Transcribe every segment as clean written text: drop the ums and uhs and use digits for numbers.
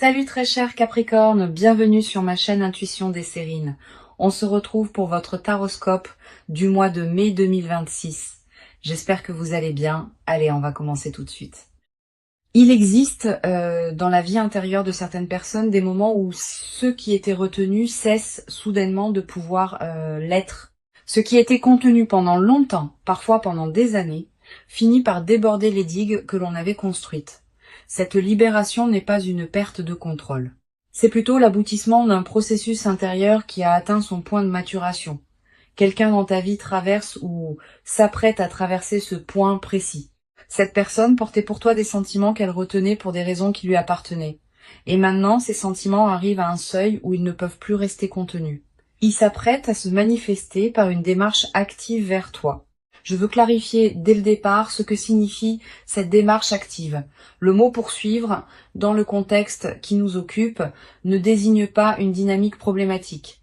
Salut très cher Capricorne, bienvenue sur ma chaîne Intuition des Sérines. On se retrouve pour votre taroscope du mois de mai 2026. J'espère que vous allez bien. Allez, on va commencer tout de suite. Il existe dans la vie intérieure de certaines personnes des moments où ceux qui étaient retenus cessent soudainement de pouvoir l'être. Ce qui était contenu pendant longtemps, parfois pendant des années, finit par déborder les digues que l'on avait construites. Cette libération n'est pas une perte de contrôle. C'est plutôt l'aboutissement d'un processus intérieur qui a atteint son point de maturation. Quelqu'un dans ta vie traverse ou s'apprête à traverser ce point précis. Cette personne portait pour toi des sentiments qu'elle retenait pour des raisons qui lui appartenaient. Et maintenant, ces sentiments arrivent à un seuil où ils ne peuvent plus rester contenus. Ils s'apprêtent à se manifester par une démarche active vers toi. Je veux clarifier dès le départ ce que signifie cette démarche active. Le mot poursuivre, dans le contexte qui nous occupe, ne désigne pas une dynamique problématique.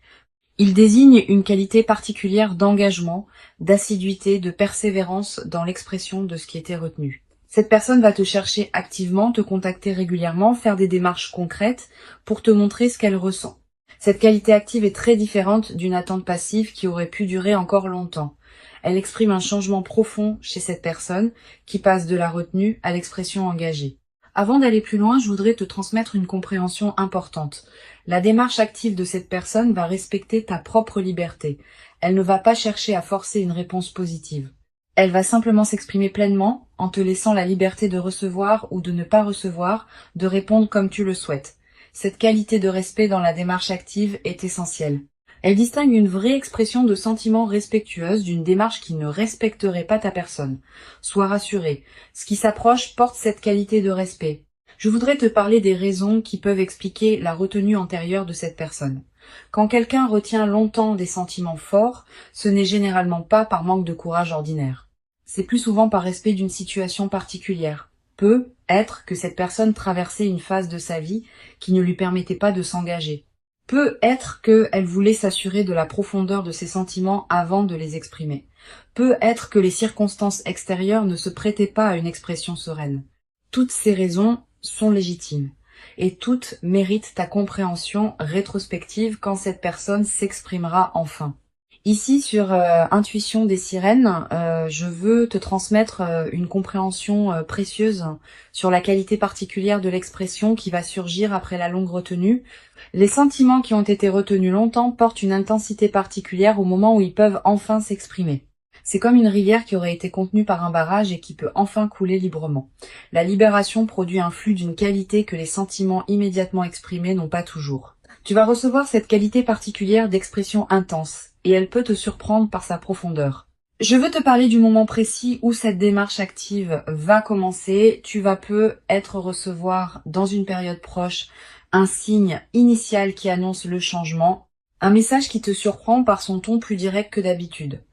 Il désigne une qualité particulière d'engagement, d'assiduité, de persévérance dans l'expression de ce qui était retenu. Cette personne va te chercher activement, te contacter régulièrement, faire des démarches concrètes pour te montrer ce qu'elle ressent. Cette qualité active est très différente d'une attente passive qui aurait pu durer encore longtemps. Elle exprime un changement profond chez cette personne qui passe de la retenue à l'expression engagée. Avant d'aller plus loin, je voudrais te transmettre une compréhension importante. La démarche active de cette personne va respecter ta propre liberté. Elle ne va pas chercher à forcer une réponse positive. Elle va simplement s'exprimer pleinement en te laissant la liberté de recevoir ou de ne pas recevoir, de répondre comme tu le souhaites. Cette qualité de respect dans la démarche active est essentielle. Elle distingue une vraie expression de sentiments respectueuse d'une démarche qui ne respecterait pas ta personne. Sois rassuré, ce qui s'approche porte cette qualité de respect. Je voudrais te parler des raisons qui peuvent expliquer la retenue antérieure de cette personne. Quand quelqu'un retient longtemps des sentiments forts, ce n'est généralement pas par manque de courage ordinaire. C'est plus souvent par respect d'une situation particulière. Peut être que cette personne traversait une phase de sa vie qui ne lui permettait pas de s'engager. Peut être qu'elle voulait s'assurer de la profondeur de ses sentiments avant de les exprimer. Peut être que les circonstances extérieures ne se prêtaient pas à une expression sereine. Toutes ces raisons sont légitimes. Et toutes méritent ta compréhension rétrospective quand cette personne s'exprimera enfin. Ici, sur Intuition des Sirènes, je veux te transmettre une compréhension précieuse sur la qualité particulière de l'expression qui va surgir après la longue retenue. Les sentiments qui ont été retenus longtemps portent une intensité particulière au moment où ils peuvent enfin s'exprimer. C'est comme une rivière qui aurait été contenue par un barrage et qui peut enfin couler librement. La libération produit un flux d'une qualité que les sentiments immédiatement exprimés n'ont pas toujours. Tu vas recevoir cette qualité particulière d'expression intense, et elle peut te surprendre par sa profondeur. Je veux te parler du moment précis où cette démarche active va commencer. Tu vas peut-être recevoir dans une période proche un signe initial qui annonce le changement, un message qui te surprend par son ton plus direct que d'habitude,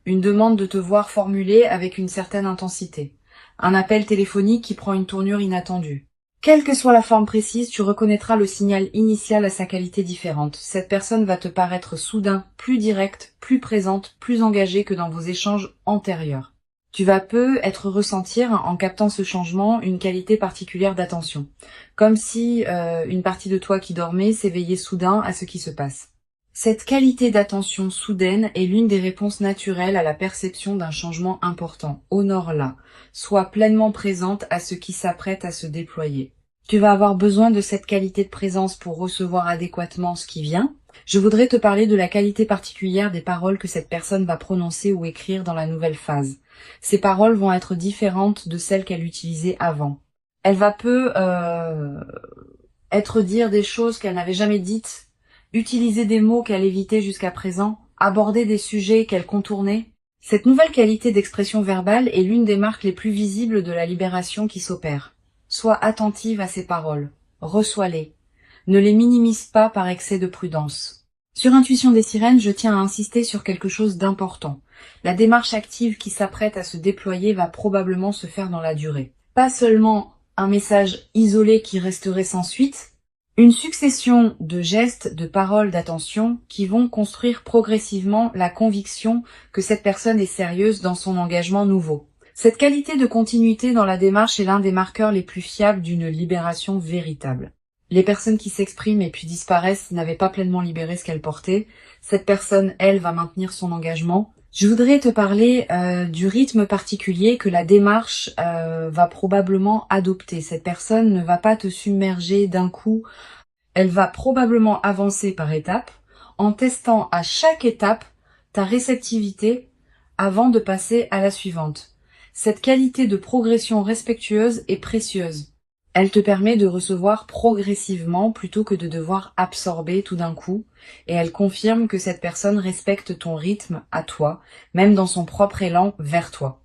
une demande de te voir formulée avec une certaine intensité, un appel téléphonique qui prend une tournure inattendue. Quelle que soit la forme précise, tu reconnaîtras le signal initial à sa qualité différente. Cette personne va te paraître soudain plus directe, plus présente, plus engagée que dans vos échanges antérieurs. Tu vas peut-être ressentir, en captant ce changement, une qualité particulière d'attention. Comme si une partie de toi qui dormait s'éveillait soudain à ce qui se passe. Cette qualité d'attention soudaine est l'une des réponses naturelles à la perception d'un changement important. Honore-la. Sois pleinement présente à ce qui s'apprête à se déployer. Tu vas avoir besoin de cette qualité de présence pour recevoir adéquatement ce qui vient. Je voudrais te parler de la qualité particulière des paroles que cette personne va prononcer ou écrire dans la nouvelle phase. Ces paroles vont être différentes de celles qu'elle utilisait avant. Elle va être dire des choses qu'elle n'avait jamais dites, utiliser des mots qu'elle évitait jusqu'à présent, aborder des sujets qu'elle contournait. Cette nouvelle qualité d'expression verbale est l'une des marques les plus visibles de la libération qui s'opère. Sois attentive à ces paroles, reçois-les. Ne les minimise pas par excès de prudence. Sur Intuition des Sirènes, je tiens à insister sur quelque chose d'important. La démarche active qui s'apprête à se déployer va probablement se faire dans la durée. Pas seulement un message isolé qui resterait sans suite, une succession de gestes, de paroles, d'attention qui vont construire progressivement la conviction que cette personne est sérieuse dans son engagement nouveau. Cette qualité de continuité dans la démarche est l'un des marqueurs les plus fiables d'une libération véritable. Les personnes qui s'expriment et puis disparaissent n'avaient pas pleinement libéré ce qu'elles portaient. Cette personne, elle, va maintenir son engagement. Je voudrais te parler du rythme particulier que la démarche va probablement adopter. Cette personne ne va pas te submerger d'un coup. Elle va probablement avancer par étapes en testant à chaque étape ta réceptivité avant de passer à la suivante. Cette qualité de progression respectueuse est précieuse. Elle te permet de recevoir progressivement plutôt que de devoir absorber tout d'un coup, et elle confirme que cette personne respecte ton rythme à toi, même dans son propre élan vers toi.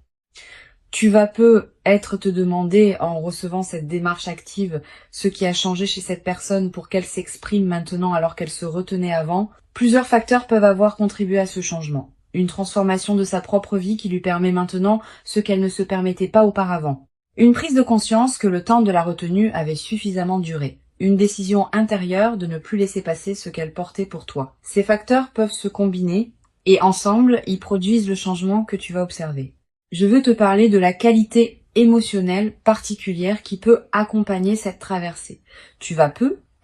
Tu vas peut-être te demander, en recevant cette démarche active, ce qui a changé chez cette personne pour qu'elle s'exprime maintenant alors qu'elle se retenait avant. Plusieurs facteurs peuvent avoir contribué à ce changement. Une transformation de sa propre vie qui lui permet maintenant ce qu'elle ne se permettait pas auparavant. Une prise de conscience que le temps de la retenue avait suffisamment duré. Une décision intérieure de ne plus laisser passer ce qu'elle portait pour toi. Ces facteurs peuvent se combiner et ensemble, ils produisent le changement que tu vas observer. Je veux te parler de la qualité émotionnelle particulière qui peut accompagner cette traversée. Tu vas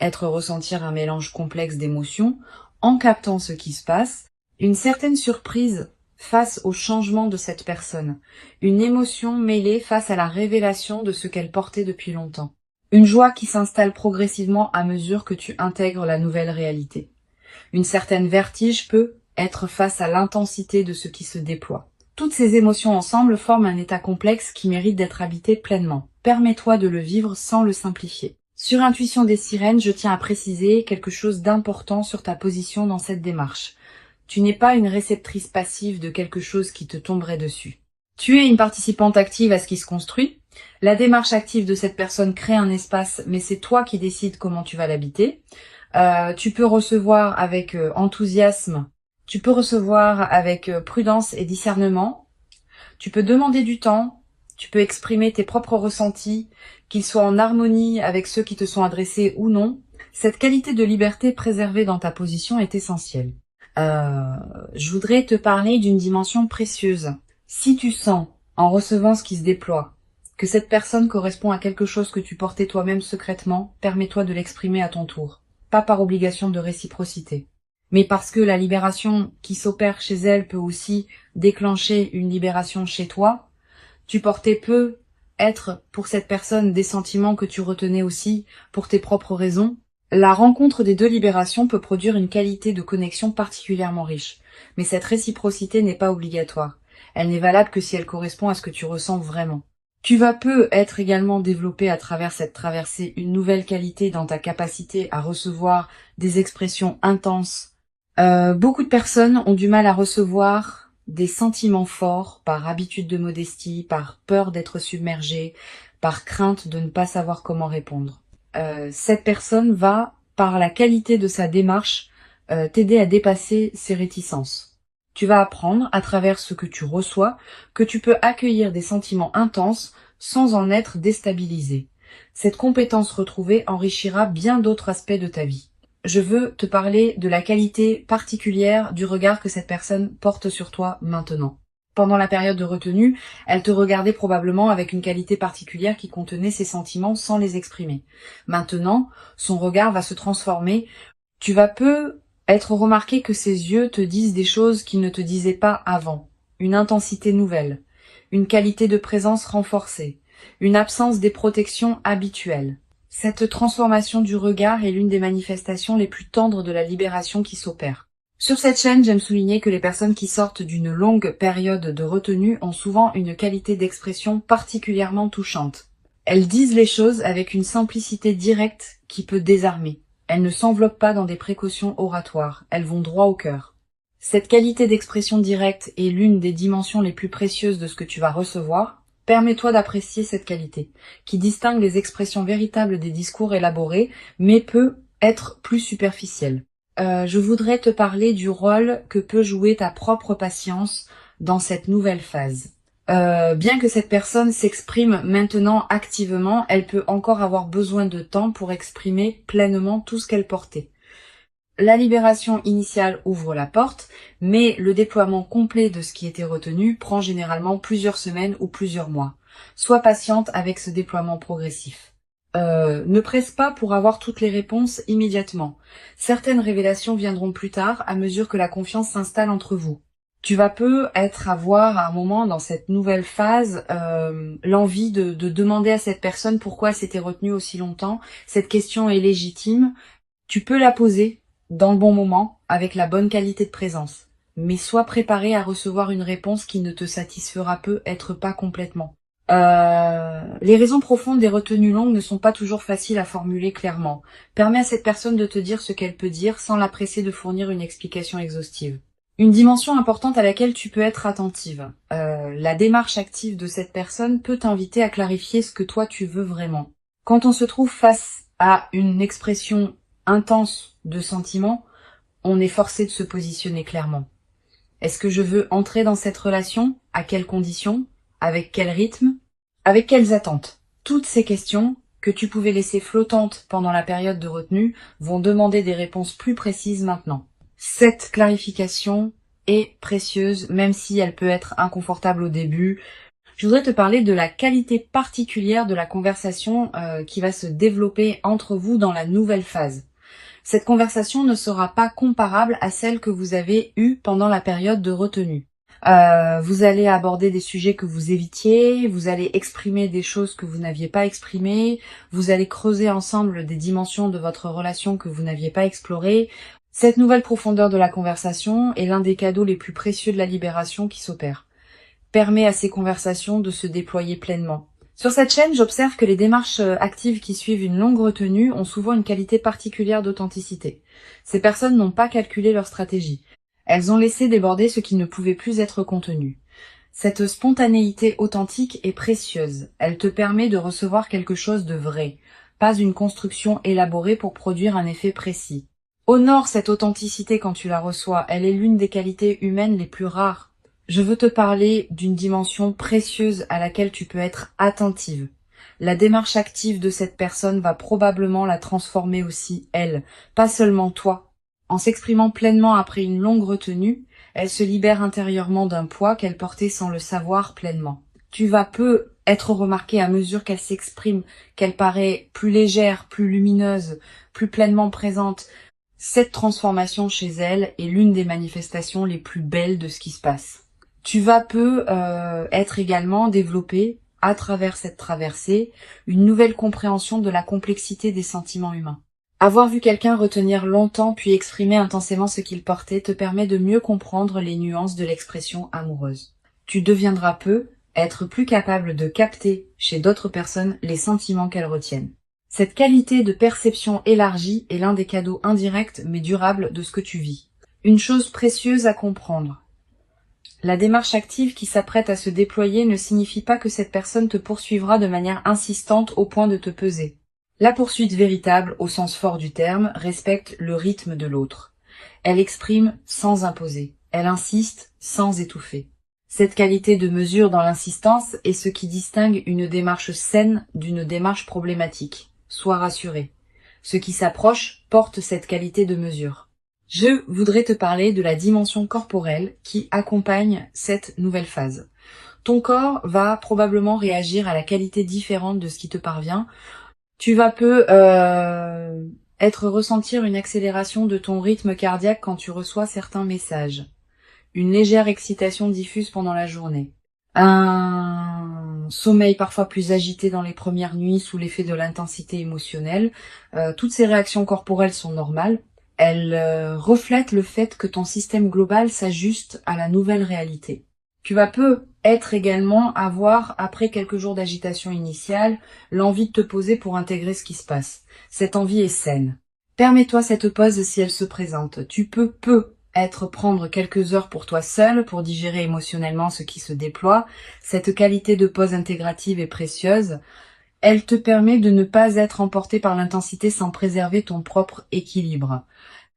être ressentir un mélange complexe d'émotions en captant ce qui se passe, une certaine surprise face au changement de cette personne, une émotion mêlée face à la révélation de ce qu'elle portait depuis longtemps, une joie qui s'installe progressivement à mesure que tu intègres la nouvelle réalité. Une certaine vertige peut être face à l'intensité de ce qui se déploie. Toutes ces émotions ensemble forment un état complexe qui mérite d'être habité pleinement. Permets-toi de le vivre sans le simplifier. Sur Intuition des Sirènes, je tiens à préciser quelque chose d'important sur ta position dans cette démarche. Tu n'es pas une réceptrice passive de quelque chose qui te tomberait dessus. Tu es une participante active à ce qui se construit. La démarche active de cette personne crée un espace, mais c'est toi qui décides comment tu vas l'habiter. Tu peux recevoir avec enthousiasme. Tu peux recevoir avec prudence et discernement. Tu peux demander du temps. Tu peux exprimer tes propres ressentis, qu'ils soient en harmonie avec ceux qui te sont adressés ou non. Cette qualité de liberté préservée dans ta position est essentielle. Je voudrais te parler d'une dimension précieuse. Si tu sens, en recevant ce qui se déploie, que cette personne correspond à quelque chose que tu portais toi-même secrètement, permets-toi de l'exprimer à ton tour. Pas par obligation de réciprocité, mais parce que la libération qui s'opère chez elle peut aussi déclencher une libération chez toi. Tu portais être pour cette personne des sentiments que tu retenais aussi pour tes propres raisons. La rencontre des deux libérations peut produire une qualité de connexion particulièrement riche, mais cette réciprocité n'est pas obligatoire. Elle n'est valable que si elle correspond à ce que tu ressens vraiment. Tu vas être également développé à travers cette traversée une nouvelle qualité dans ta capacité à recevoir des expressions intenses. Beaucoup de personnes ont du mal à recevoir des sentiments forts par habitude de modestie, par peur d'être submergée, par crainte de ne pas savoir comment répondre. Cette personne va, par la qualité de sa démarche, t'aider à dépasser ces réticences. Tu vas apprendre, à travers ce que tu reçois, que tu peux accueillir des sentiments intenses sans en être déstabilisé. Cette compétence retrouvée enrichira bien d'autres aspects de ta vie. Je veux te parler de la qualité particulière du regard que cette personne porte sur toi maintenant. Pendant la période de retenue, elle te regardait probablement avec une qualité particulière qui contenait ses sentiments sans les exprimer. Maintenant, son regard va se transformer. Tu vas être remarqué que ses yeux te disent des choses qu'ils ne te disaient pas avant. Une intensité nouvelle, une qualité de présence renforcée, une absence des protections habituelles. Cette transformation du regard est l'une des manifestations les plus tendres de la libération qui s'opère. Sur cette chaîne, j'aime souligner que les personnes qui sortent d'une longue période de retenue ont souvent une qualité d'expression particulièrement touchante. Elles disent les choses avec une simplicité directe qui peut désarmer. Elles ne s'enveloppent pas dans des précautions oratoires, elles vont droit au cœur. Cette qualité d'expression directe est l'une des dimensions les plus précieuses de ce que tu vas recevoir. Permets-toi d'apprécier cette qualité, qui distingue les expressions véritables des discours élaborés, mais peut être plus superficielle. Je voudrais te parler du rôle que peut jouer ta propre patience dans cette nouvelle phase. Bien que cette personne s'exprime maintenant activement, elle peut encore avoir besoin de temps pour exprimer pleinement tout ce qu'elle portait. La libération initiale ouvre la porte, mais le déploiement complet de ce qui était retenu prend généralement plusieurs semaines ou plusieurs mois. Sois patiente avec ce déploiement progressif. Ne presse pas pour avoir toutes les réponses immédiatement. Certaines révélations viendront plus tard à mesure que la confiance s'installe entre vous. Tu vas avoir à un moment dans cette nouvelle phase l'envie de demander à cette personne pourquoi elle s'était retenue aussi longtemps. Cette question est légitime. Tu peux la poser dans le bon moment avec la bonne qualité de présence. Mais sois préparé à recevoir une réponse qui ne te satisfera peut-être pas complètement. Les raisons profondes des retenues longues ne sont pas toujours faciles à formuler clairement. Permets à cette personne de te dire ce qu'elle peut dire sans la presser de fournir une explication exhaustive. Une dimension importante à laquelle tu peux être attentive. La démarche active de cette personne peut t'inviter à clarifier ce que toi tu veux vraiment. Quand on se trouve face à une expression intense de sentiments, on est forcé de se positionner clairement. Est-ce que je veux entrer dans cette relation? À quelles conditions? Avec quel rythme? Avec quelles attentes? Toutes ces questions que tu pouvais laisser flottantes pendant la période de retenue vont demander des réponses plus précises maintenant. Cette clarification est précieuse, même si elle peut être inconfortable au début. Je voudrais te parler de la qualité particulière de la conversation qui va se développer entre vous dans la nouvelle phase. Cette conversation ne sera pas comparable à celle que vous avez eue pendant la période de retenue. Vous allez aborder des sujets que vous évitiez, vous allez exprimer des choses que vous n'aviez pas exprimées, vous allez creuser ensemble des dimensions de votre relation que vous n'aviez pas explorées. Cette nouvelle profondeur de la conversation est l'un des cadeaux les plus précieux de la libération qui s'opère. Permet à ces conversations de se déployer pleinement. Sur cette chaîne, j'observe que les démarches actives qui suivent une longue retenue ont souvent une qualité particulière d'authenticité. Ces personnes n'ont pas calculé leur stratégie. Elles ont laissé déborder ce qui ne pouvait plus être contenu. Cette spontanéité authentique est précieuse. Elle te permet de recevoir quelque chose de vrai, pas une construction élaborée pour produire un effet précis. Honore cette authenticité quand tu la reçois. Elle est l'une des qualités humaines les plus rares. Je veux te parler d'une dimension précieuse à laquelle tu peux être attentive. La démarche active de cette personne va probablement la transformer aussi, elle, pas seulement toi. En s'exprimant pleinement après une longue retenue, elle se libère intérieurement d'un poids qu'elle portait sans le savoir pleinement. Tu vas peu être remarqué à mesure qu'elle s'exprime, qu'elle paraît plus légère, plus lumineuse, plus pleinement présente. Cette transformation chez elle est l'une des manifestations les plus belles de ce qui se passe. Tu vas peu être également développé, à travers cette traversée, une nouvelle compréhension de la complexité des sentiments humains. Avoir vu quelqu'un retenir longtemps puis exprimer intensément ce qu'il portait te permet de mieux comprendre les nuances de l'expression amoureuse. Tu deviendras peu être plus capable de capter chez d'autres personnes les sentiments qu'elles retiennent. Cette qualité de perception élargie est l'un des cadeaux indirects mais durables de ce que tu vis. Une chose précieuse à comprendre. La démarche active qui s'apprête à se déployer ne signifie pas que cette personne te poursuivra de manière insistante au point de te peser. La poursuite véritable, au sens fort du terme, respecte le rythme de l'autre. Elle exprime sans imposer. Elle insiste sans étouffer. Cette qualité de mesure dans l'insistance est ce qui distingue une démarche saine d'une démarche problématique. Sois rassuré. Ce qui s'approche porte cette qualité de mesure. Je voudrais te parler de la dimension corporelle qui accompagne cette nouvelle phase. Ton corps va probablement réagir à la qualité différente de ce qui te parvient. Tu vas ressentir une accélération de ton rythme cardiaque quand tu reçois certains messages. Une légère excitation diffuse pendant la journée. Un sommeil parfois plus agité dans les premières nuits sous l'effet de l'intensité émotionnelle. Toutes ces réactions corporelles sont normales. Elles reflètent le fait que ton système global s'ajuste à la nouvelle réalité. Tu vas peut-être également avoir, après quelques jours d'agitation initiale, l'envie de te poser pour intégrer ce qui se passe. Cette envie est saine. Permets-toi cette pause si elle se présente. Tu peux prendre quelques heures pour toi seul, pour digérer émotionnellement ce qui se déploie. Cette qualité de pause intégrative est précieuse. Elle te permet de ne pas être emporté par l'intensité sans préserver ton propre équilibre.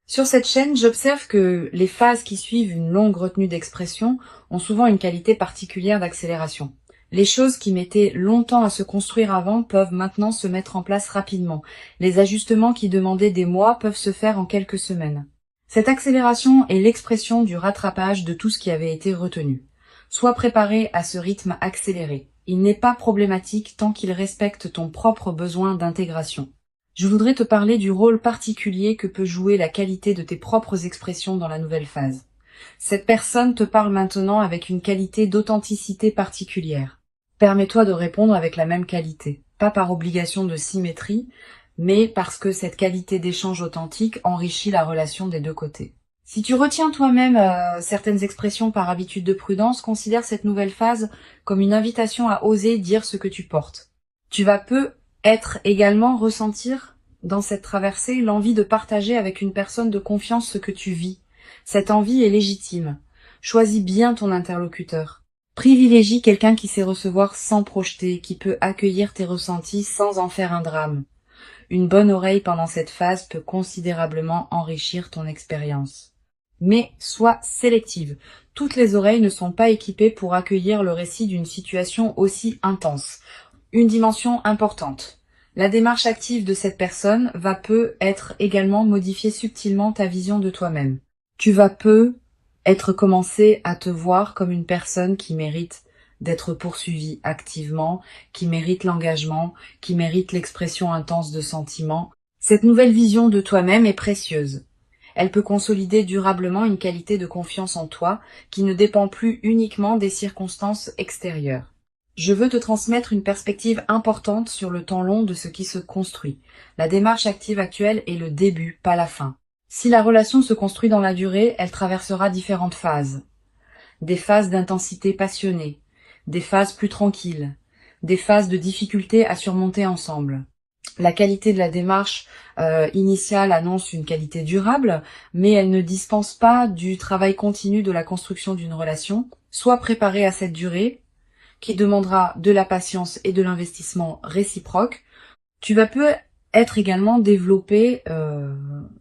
Sur cette chaîne, j'observe que les phases qui suivent une longue retenue d'expression ont souvent une qualité particulière d'accélération. Les choses qui mettaient longtemps à se construire avant peuvent maintenant se mettre en place rapidement. Les ajustements qui demandaient des mois peuvent se faire en quelques semaines. Cette accélération est l'expression du rattrapage de tout ce qui avait été retenu. Sois préparé à ce rythme accéléré. Il n'est pas problématique tant qu'il respecte ton propre besoin d'intégration. Je voudrais te parler du rôle particulier que peut jouer la qualité de tes propres expressions dans la nouvelle phase. Cette personne te parle maintenant avec une qualité d'authenticité particulière. Permets-toi de répondre avec la même qualité, pas par obligation de symétrie, mais parce que cette qualité d'échange authentique enrichit la relation des deux côtés. Si tu retiens toi-même certaines expressions par habitude de prudence, considère cette nouvelle phase comme une invitation à oser dire ce que tu portes. Tu vas peut-être également ressentir dans cette traversée l'envie de partager avec une personne de confiance ce que tu vis. Cette envie est légitime. Choisis bien ton interlocuteur. Privilégie quelqu'un qui sait recevoir sans projeter, qui peut accueillir tes ressentis sans en faire un drame. Une bonne oreille pendant cette phase peut considérablement enrichir ton expérience. Mais sois sélective. Toutes les oreilles ne sont pas équipées pour accueillir le récit d'une situation aussi intense. Une dimension importante. La démarche active de cette personne va peut-être également modifier subtilement ta vision de toi-même. Tu vas être commencé à te voir comme une personne qui mérite d'être poursuivie activement, qui mérite l'engagement, qui mérite l'expression intense de sentiments. Cette nouvelle vision de toi-même est précieuse. Elle peut consolider durablement une qualité de confiance en toi qui ne dépend plus uniquement des circonstances extérieures. Je veux te transmettre une perspective importante sur le temps long de ce qui se construit. La démarche active actuelle est le début, pas la fin. Si la relation se construit dans la durée, elle traversera différentes phases. Des phases d'intensité passionnée, des phases plus tranquilles, des phases de difficulté à surmonter ensemble. La qualité de la démarche initiale annonce une qualité durable, mais elle ne dispense pas du travail continu de la construction d'une relation. Sois préparé à cette durée, qui demandera de la patience et de l'investissement réciproque. Tu vas peut-être également développer,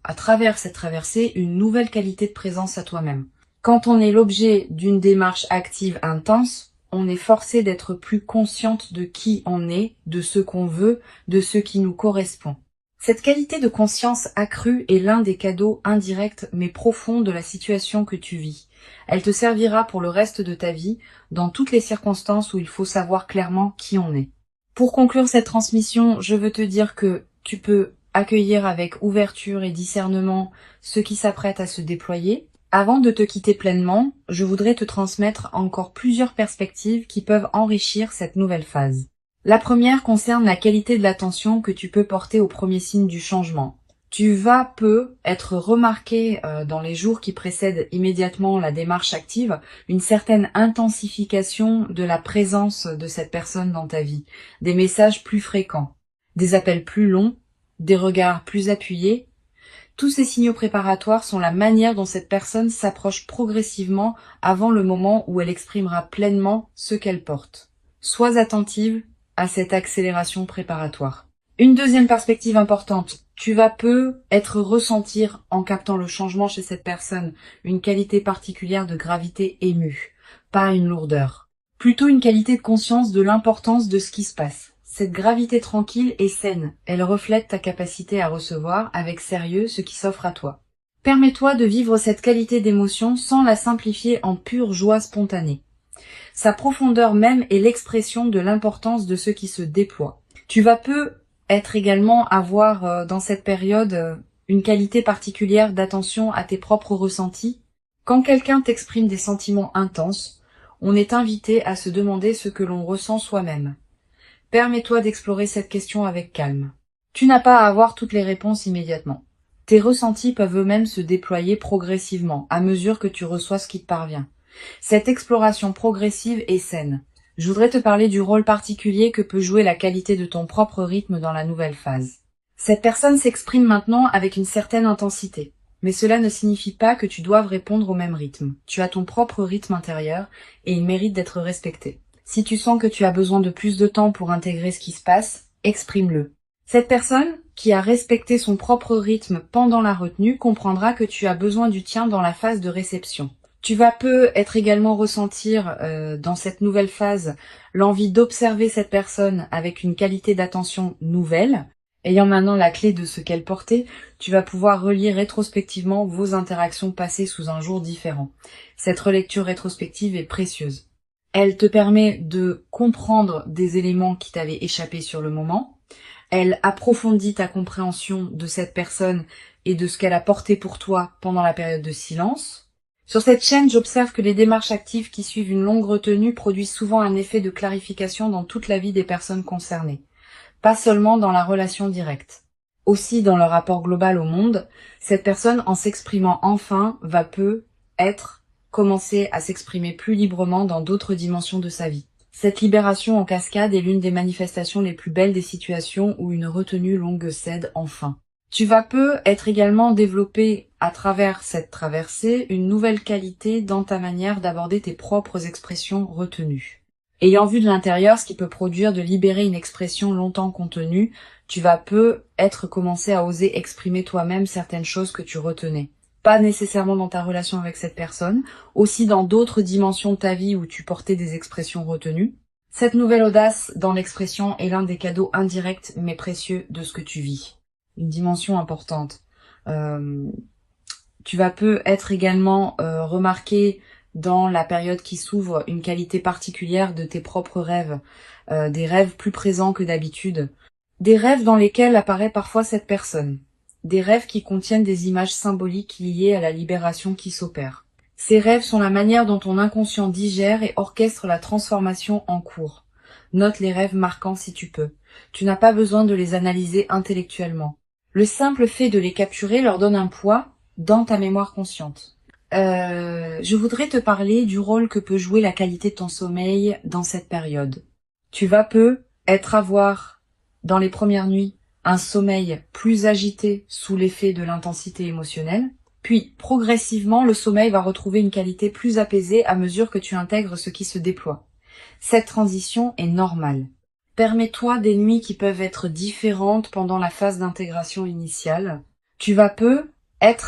à travers cette traversée, une nouvelle qualité de présence à toi-même. Quand on est l'objet d'une démarche active intense, on est forcé d'être plus consciente de qui on est, de ce qu'on veut, de ce qui nous correspond. Cette qualité de conscience accrue est l'un des cadeaux indirects mais profonds de la situation que tu vis. Elle te servira pour le reste de ta vie, dans toutes les circonstances où il faut savoir clairement qui on est. Pour conclure cette transmission, je veux te dire que tu peux accueillir avec ouverture et discernement ce qui s'apprête à se déployer. Avant de te quitter pleinement, je voudrais te transmettre encore plusieurs perspectives qui peuvent enrichir cette nouvelle phase. La première concerne la qualité de l'attention que tu peux porter aux premiers signes du changement. Tu vas être remarqué dans les jours qui précèdent immédiatement la démarche active, une certaine intensification de la présence de cette personne dans ta vie, des messages plus fréquents, des appels plus longs, des regards plus appuyés. Tous ces signaux préparatoires sont la manière dont cette personne s'approche progressivement avant le moment où elle exprimera pleinement ce qu'elle porte. Sois attentive à cette accélération préparatoire. Une deuxième perspective importante, tu vas être ressentir en captant le changement chez cette personne une qualité particulière de gravité émue, pas une lourdeur. Plutôt une qualité de conscience de l'importance de ce qui se passe. Cette gravité tranquille est saine, elle reflète ta capacité à recevoir avec sérieux ce qui s'offre à toi. Permets-toi de vivre cette qualité d'émotion sans la simplifier en pure joie spontanée. Sa profondeur même est l'expression de l'importance de ce qui se déploie. Tu vas être également avoir dans cette période une qualité particulière d'attention à tes propres ressentis. Quand quelqu'un t'exprime des sentiments intenses, on est invité à se demander ce que l'on ressent soi-même. Permets-toi d'explorer cette question avec calme. Tu n'as pas à avoir toutes les réponses immédiatement. Tes ressentis peuvent eux-mêmes se déployer progressivement, à mesure que tu reçois ce qui te parvient. Cette exploration progressive est saine. Je voudrais te parler du rôle particulier que peut jouer la qualité de ton propre rythme dans la nouvelle phase. Cette personne s'exprime maintenant avec une certaine intensité, mais cela ne signifie pas que tu doives répondre au même rythme. Tu as ton propre rythme intérieur et il mérite d'être respecté. Si tu sens que tu as besoin de plus de temps pour intégrer ce qui se passe, exprime-le. Cette personne, qui a respecté son propre rythme pendant la retenue, comprendra que tu as besoin du tien dans la phase de réception. Tu vas être également ressentir dans cette nouvelle phase l'envie d'observer cette personne avec une qualité d'attention nouvelle. Ayant maintenant la clé de ce qu'elle portait, tu vas pouvoir relier rétrospectivement vos interactions passées sous un jour différent. Cette relecture rétrospective est précieuse. Elle te permet de comprendre des éléments qui t'avaient échappé sur le moment. Elle approfondit ta compréhension de cette personne et de ce qu'elle a porté pour toi pendant la période de silence. Sur cette chaîne, j'observe que les démarches actives qui suivent une longue retenue produisent souvent un effet de clarification dans toute la vie des personnes concernées, pas seulement dans la relation directe. Aussi, dans le rapport global au monde, cette personne, en s'exprimant enfin, va commencer à s'exprimer plus librement dans d'autres dimensions de sa vie. Cette libération en cascade est l'une des manifestations les plus belles des situations où une retenue longue cède enfin. Tu vas être également développé à travers cette traversée une nouvelle qualité dans ta manière d'aborder tes propres expressions retenues. Ayant vu de l'intérieur ce qui peut produire de libérer une expression longtemps contenue, tu vas commencer à oser exprimer toi-même certaines choses que tu retenais. Pas nécessairement dans ta relation avec cette personne, aussi dans d'autres dimensions de ta vie où tu portais des expressions retenues. Cette nouvelle audace dans l'expression est l'un des cadeaux indirects mais précieux de ce que tu vis. Une dimension importante. Tu vas être également remarqué dans la période qui s'ouvre une qualité particulière de tes propres rêves, des rêves plus présents que d'habitude, des rêves dans lesquels apparaît parfois cette personne. Des rêves qui contiennent des images symboliques liées à la libération qui s'opère. Ces rêves sont la manière dont ton inconscient digère et orchestre la transformation en cours. Note les rêves marquants si tu peux. Tu n'as pas besoin de les analyser intellectuellement. Le simple fait de les capturer leur donne un poids dans ta mémoire consciente. Je voudrais te parler du rôle que peut jouer la qualité de ton sommeil dans cette période. Tu vas avoir, dans les premières nuits, un sommeil plus agité sous l'effet de l'intensité émotionnelle, puis progressivement le sommeil va retrouver une qualité plus apaisée à mesure que tu intègres ce qui se déploie. Cette transition est normale. Permets-toi des nuits qui peuvent être différentes pendant la phase d'intégration initiale. Tu vas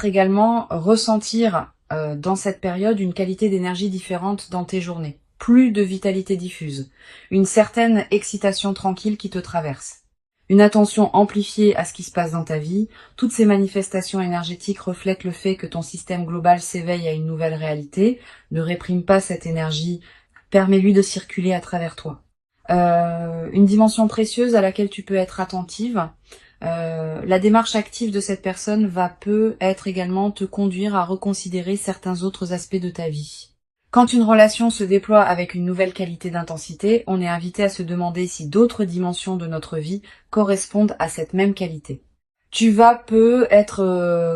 également ressentir dans cette période une qualité d'énergie différente dans tes journées. Plus de vitalité diffuse, une certaine excitation tranquille qui te traverse. Une attention amplifiée à ce qui se passe dans ta vie, toutes ces manifestations énergétiques reflètent le fait que ton système global s'éveille à une nouvelle réalité, ne réprime pas cette énergie, permets-lui de circuler à travers toi. Une dimension précieuse à laquelle tu peux être attentive, la démarche active de cette personne peut être également te conduire à reconsidérer certains autres aspects de ta vie. Quand une relation se déploie avec une nouvelle qualité d'intensité, on est invité à se demander si d'autres dimensions de notre vie correspondent à cette même qualité. Tu vas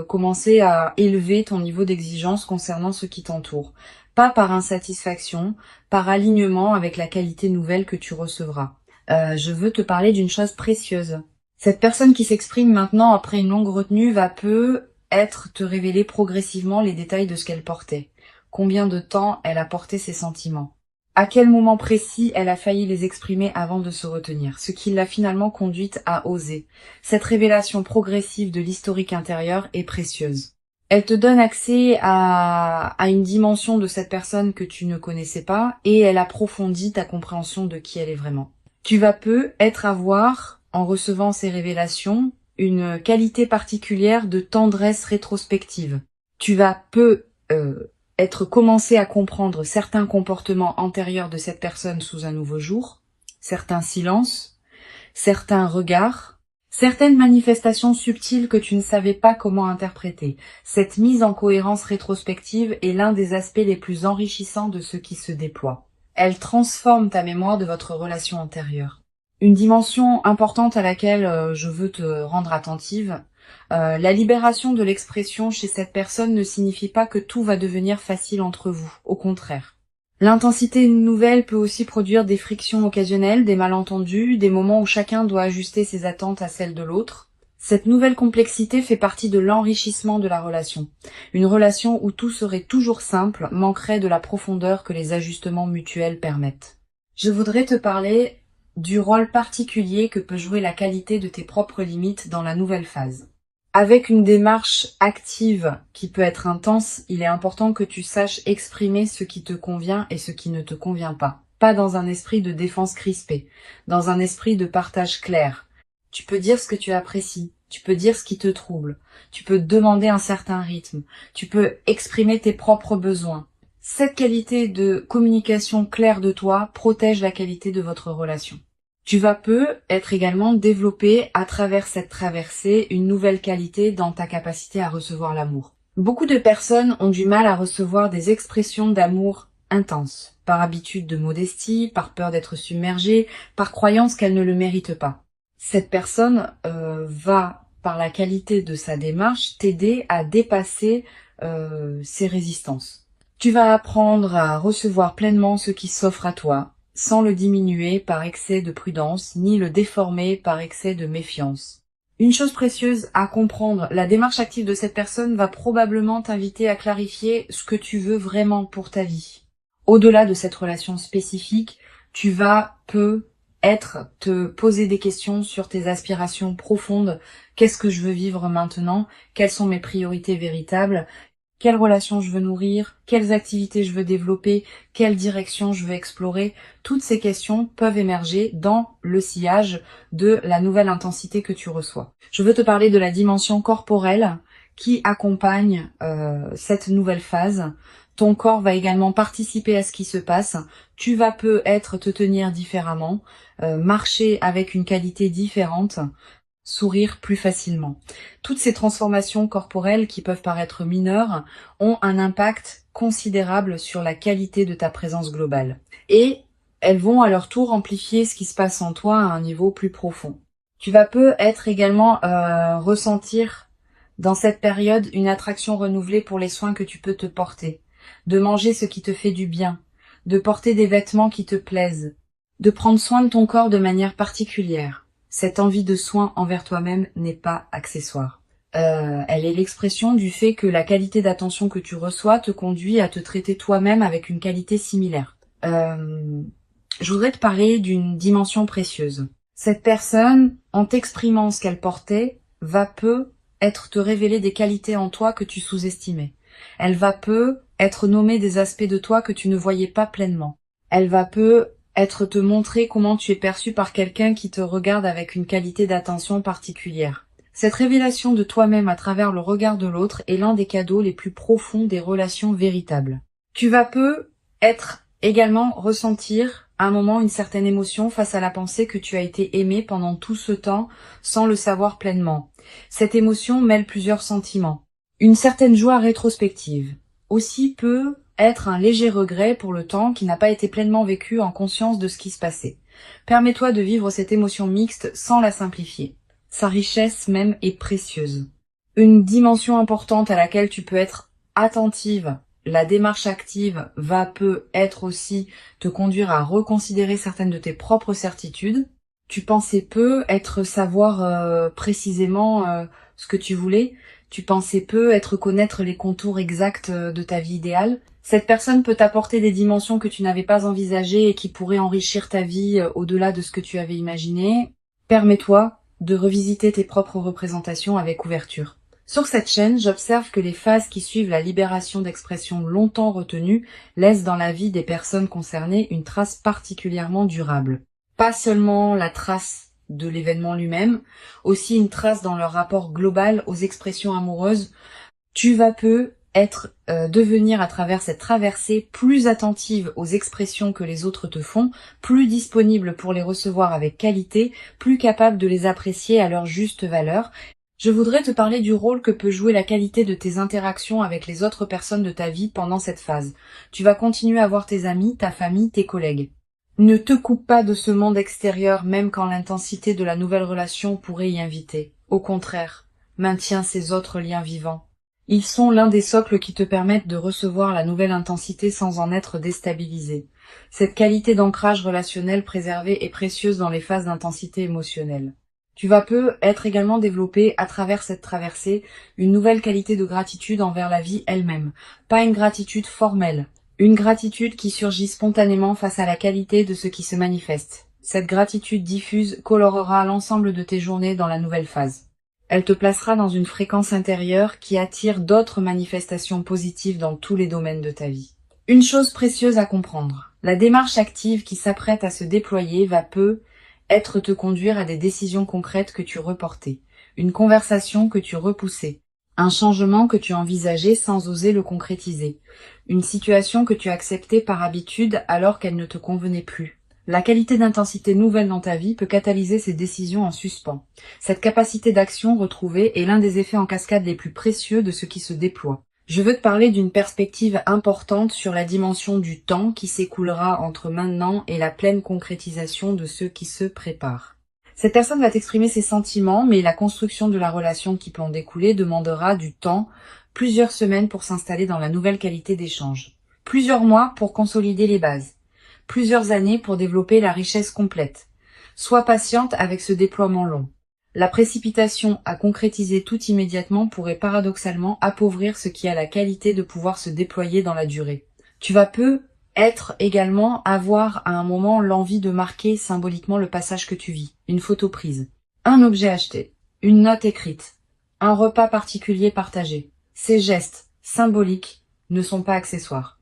commencer à élever ton niveau d'exigence concernant ce qui t'entoure. Pas par insatisfaction, par alignement avec la qualité nouvelle que tu recevras. Je veux te parler d'une chose précieuse. Cette personne qui s'exprime maintenant après une longue retenue va te révéler progressivement les détails de ce qu'elle portait. Combien de temps elle a porté ses sentiments. À quel moment précis elle a failli les exprimer avant de se retenir, ce qui l'a finalement conduite à oser. Cette révélation progressive de l'historique intérieur est précieuse. Elle te donne accès à une dimension de cette personne que tu ne connaissais pas et elle approfondit ta compréhension de qui elle est vraiment. Tu vas avoir, en recevant ces révélations, une qualité particulière de tendresse rétrospective. Tu vas commencé à comprendre certains comportements antérieurs de cette personne sous un nouveau jour, certains silences, certains regards, certaines manifestations subtiles que tu ne savais pas comment interpréter. Cette mise en cohérence rétrospective est l'un des aspects les plus enrichissants de ce qui se déploie. Elle transforme ta mémoire de votre relation antérieure. Une dimension importante à laquelle je veux te rendre attentive, la libération de l'expression chez cette personne ne signifie pas que tout va devenir facile entre vous, au contraire. L'intensité nouvelle peut aussi produire des frictions occasionnelles, des malentendus, des moments où chacun doit ajuster ses attentes à celles de l'autre. Cette nouvelle complexité fait partie de l'enrichissement de la relation. Une relation où tout serait toujours simple manquerait de la profondeur que les ajustements mutuels permettent. Je voudrais te parler du rôle particulier que peut jouer la qualité de tes propres limites dans la nouvelle phase. Avec une démarche active qui peut être intense, il est important que tu saches exprimer ce qui te convient et ce qui ne te convient pas. Pas dans un esprit de défense crispée, dans un esprit de partage clair. Tu peux dire ce que tu apprécies, tu peux dire ce qui te trouble, tu peux demander un certain rythme, tu peux exprimer tes propres besoins. Cette qualité de communication claire de toi protège la qualité de votre relation. Tu vas être également développé à travers cette traversée une nouvelle qualité dans ta capacité à recevoir l'amour. Beaucoup de personnes ont du mal à recevoir des expressions d'amour intenses, par habitude de modestie, par peur d'être submergée, par croyance qu'elles ne le méritent pas. Cette personne va, par la qualité de sa démarche, t'aider à dépasser ces résistances. Tu vas apprendre à recevoir pleinement ce qui s'offre à toi, sans le diminuer par excès de prudence, ni le déformer par excès de méfiance. Une chose précieuse à comprendre, la démarche active de cette personne va probablement t'inviter à clarifier ce que tu veux vraiment pour ta vie. Au-delà de cette relation spécifique, tu vas te poser des questions sur tes aspirations profondes. Qu'est-ce que je veux vivre maintenant? Quelles sont mes priorités véritables? Quelles relations je veux nourrir, quelles activités je veux développer, quelle direction je veux explorer. Toutes ces questions peuvent émerger dans le sillage de la nouvelle intensité que tu reçois. Je veux te parler de la dimension corporelle qui accompagne cette nouvelle phase. Ton corps va également participer à ce qui se passe. Tu vas peut-être te tenir différemment, marcher avec une qualité différente, sourire plus facilement. Toutes ces transformations corporelles qui peuvent paraître mineures ont un impact considérable sur la qualité de ta présence globale. Et elles vont à leur tour amplifier ce qui se passe en toi à un niveau plus profond. Tu vas peut-être également ressentir dans cette période une attraction renouvelée pour les soins que tu peux te porter, de manger ce qui te fait du bien, de porter des vêtements qui te plaisent, de prendre soin de ton corps de manière particulière. Cette envie de soin envers toi-même n'est pas accessoire. Elle est l'expression du fait que la qualité d'attention que tu reçois te conduit à te traiter toi-même avec une qualité similaire. Je voudrais te parler d'une dimension précieuse. Cette personne, en t'exprimant ce qu'elle portait, va être te révéler des qualités en toi que tu sous-estimais. Elle va être nommer des aspects de toi que tu ne voyais pas pleinement. Elle va être te montrer comment tu es perçu par quelqu'un qui te regarde avec une qualité d'attention particulière. Cette révélation de toi-même à travers le regard de l'autre est l'un des cadeaux les plus profonds des relations véritables. Tu vas être également ressentir à un moment une certaine émotion face à la pensée que tu as été aimé pendant tout ce temps sans le savoir pleinement. Cette émotion mêle plusieurs sentiments. Une certaine joie rétrospective. Aussi être un léger regret pour le temps qui n'a pas été pleinement vécu en conscience de ce qui se passait. Permets-toi de vivre cette émotion mixte sans la simplifier. Sa richesse même est précieuse. Une dimension importante à laquelle tu peux être attentive, la démarche active peut être aussi te conduire à reconsidérer certaines de tes propres certitudes. Tu pensais savoir précisément ce que tu voulais. Tu pensais connaître les contours exacts de ta vie idéale. Cette personne peut t'apporter des dimensions que tu n'avais pas envisagées et qui pourraient enrichir ta vie au-delà de ce que tu avais imaginé. Permets-toi de revisiter tes propres représentations avec ouverture. Sur cette chaîne, j'observe que les phases qui suivent la libération d'expressions longtemps retenues laissent dans la vie des personnes concernées une trace particulièrement durable. Pas seulement la trace de l'événement lui-même, aussi une trace dans leur rapport global aux expressions amoureuses. Tu vas devenir à travers cette traversée plus attentive aux expressions que les autres te font, plus disponible pour les recevoir avec qualité, plus capable de les apprécier à leur juste valeur. Je voudrais te parler du rôle que peut jouer la qualité de tes interactions avec les autres personnes de ta vie pendant cette phase. Tu vas continuer à voir tes amis, ta famille, tes collègues. Ne te coupe pas de ce monde extérieur même quand l'intensité de la nouvelle relation pourrait y inviter. Au contraire, maintiens ces autres liens vivants. Ils sont l'un des socles qui te permettent de recevoir la nouvelle intensité sans en être déstabilisé. Cette qualité d'ancrage relationnel préservé est précieuse dans les phases d'intensité émotionnelle. Tu vas être également développé à travers cette traversée une nouvelle qualité de gratitude envers la vie elle-même. Pas une gratitude formelle. Une gratitude qui surgit spontanément face à la qualité de ce qui se manifeste. Cette gratitude diffuse colorera l'ensemble de tes journées dans la nouvelle phase. Elle te placera dans une fréquence intérieure qui attire d'autres manifestations positives dans tous les domaines de ta vie. Une chose précieuse à comprendre. La démarche active qui s'apprête à se déployer va te conduire à des décisions concrètes que tu reportais. Une conversation que tu repoussais. Un changement que tu envisageais sans oser le concrétiser. Une situation que tu acceptais par habitude alors qu'elle ne te convenait plus. La qualité d'intensité nouvelle dans ta vie peut catalyser ces décisions en suspens. Cette capacité d'action retrouvée est l'un des effets en cascade les plus précieux de ce qui se déploie. Je veux te parler d'une perspective importante sur la dimension du temps qui s'écoulera entre maintenant et la pleine concrétisation de ceux qui se préparent. Cette personne va t'exprimer ses sentiments, mais la construction de la relation qui peut en découler demandera du temps, plusieurs semaines pour s'installer dans la nouvelle qualité d'échange, plusieurs mois pour consolider les bases, plusieurs années pour développer la richesse complète. Sois patiente avec ce déploiement long. La précipitation à concrétiser tout immédiatement pourrait paradoxalement appauvrir ce qui a la qualité de pouvoir se déployer dans la durée. Tu vas être également avoir à un moment l'envie de marquer symboliquement le passage que tu vis. Une photo prise, un objet acheté, une note écrite, un repas particulier partagé. Ces gestes symboliques ne sont pas accessoires.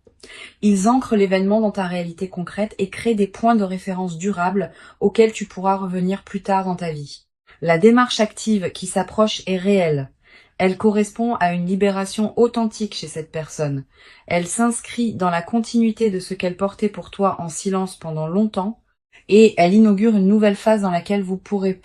Ils ancrent l'événement dans ta réalité concrète et créent des points de référence durables auxquels tu pourras revenir plus tard dans ta vie. La démarche active qui s'approche est réelle. Elle correspond à une libération authentique chez cette personne. Elle s'inscrit dans la continuité de ce qu'elle portait pour toi en silence pendant longtemps et elle inaugure une nouvelle phase dans laquelle vous pourrez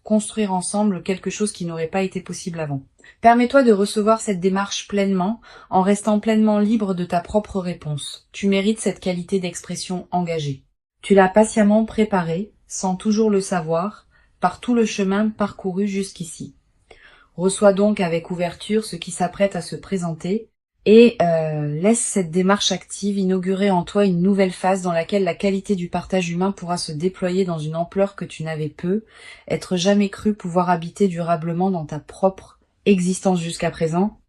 construire ensemble quelque chose qui n'aurait pas été possible avant. Permets-toi de recevoir cette démarche pleinement en restant pleinement libre de ta propre réponse. Tu mérites cette qualité d'expression engagée. Tu l'as patiemment préparée, sans toujours le savoir, par tout le chemin parcouru jusqu'ici. Reçois donc avec ouverture ce qui s'apprête à se présenter et laisse cette démarche active inaugurer en toi une nouvelle phase dans laquelle la qualité du partage humain pourra se déployer dans une ampleur que tu n'avais jamais cru pouvoir habiter durablement dans ta propre existence jusqu'à présent.